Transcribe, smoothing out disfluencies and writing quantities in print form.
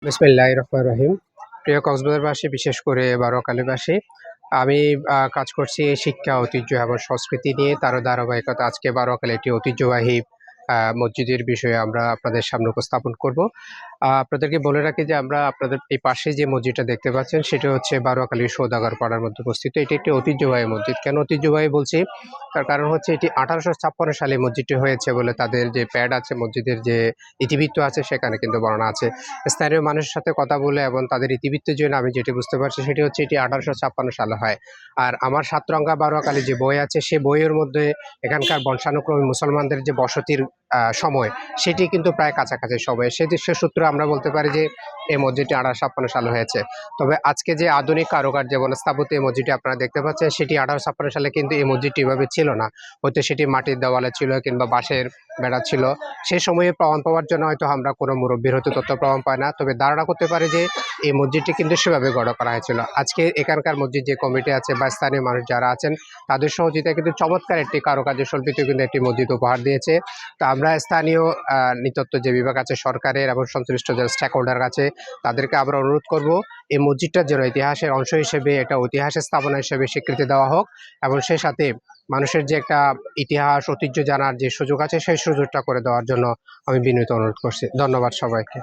বিসমিল্লাহির রহমানির রহিম। প্রিয় কক্সবাজারবাসী, বিশেষ করে বারোয়াখালীবাসী, আমি কাজ করছি শিক্ষা, ঐতিহ্য এবং সংস্কৃতি নিয়ে। তারও ধারাবাহিকতা আজকে বারোয়াখালী একটি ঐতিহ্যবাহী মসজিদের বিষয়ে আমরা আপনাদের সামনে উপস্থাপন করব। আপনাদেরকে বলে রাখি যে আমরা আপনাদের এই পাশে যে মসজিদটা দেখতে পাচ্ছেন সেটা হচ্ছে বারোয়াখালী সওদাগর পাড়ার মধ্যে অবস্থিত। এটি একটি ঐতিহ্যবাহী মসজিদ। কেন ঐতিহ্যবাহী বলছি? তার কারণ হচ্ছে এটি 1856 সালে মসজিদটি হয়েছে বলে তাদের যে প্যাড আছে, মসজিদের যে ইতিবৃত্ত আছে সেখানে কিন্তু বর্ণনা আছে। স্থানীয় মানুষের সাথে কথা বলে এবং তাদের ইতিবৃত্তের জন্য আমি যেটি বুঝতে পারছি সেটি হচ্ছে এটি 1856 সালে হয়। আর আমার সাতরঙ্গা বারোয়াখালী যে বই আছে সে বইয়ের মধ্যে এখানকার বংশানুক্রমে মুসলমানদের যে বসতির সময় সেটি কিন্তু প্রায় কাছাকাছি সময়। সে সূত্রে আমরা বলতে পারি যে এই মসজিদটি 1856 সালে হয়েছে। তবে আজকে যে আধুনিক কারুকার্য এবং স্থাপত্য এই মসজিদটি আপনারা দেখতে পাচ্ছেন সেটি 1856 সালে কিন্তু এই মসজিদটি এভাবে ছিল না। হয়তো সেটি মাটির দেওয়ালে ছিল কিংবা বাঁশের বেড়া ছিল। সেই সময়ে প্রমাণ পাওয়ার জন্য হয়তো আমরা কোনো মুরব্বীর হয়তো তথ্য প্রমাণ পাই না। তবে ধারণা করতে পারি যে এই মসজিদটি কিন্তু সেভাবে গড়ে করা হয়েছিল। আজকে এখানকার মসজিদ যে কমিটি আছে বা স্থানীয় মানুষ যারা আছেন তাদের সহযোগিতায় কিন্তু চমৎকার একটি কারুকার্য শোভিত কিন্তু একটি মসজিদ উপহার দিয়েছে। তো আমরা স্থানীয় নৃতত্ব যে বিভাগ আছে সরকারের এবং সংশ্লিষ্ট যারা স্টেক হোল্ডার আছে তাদেরকে আমরা অনুরোধ করব এই মসজিদটার যেন ইতিহাসের অংশ হিসেবে, একটা ঐতিহাসিক স্থাপনা হিসেবে স্বীকৃতি দেওয়া হোক এবং সেই সাথে মানুষের যে একটা ইতিহাস ঐতিহ্য জানার যে সুযোগ আছে সেই সুযোগটা করে দেওয়ার জন্য আমি বিনীত অনুরোধ করছি। ধন্যবাদ সবাইকে।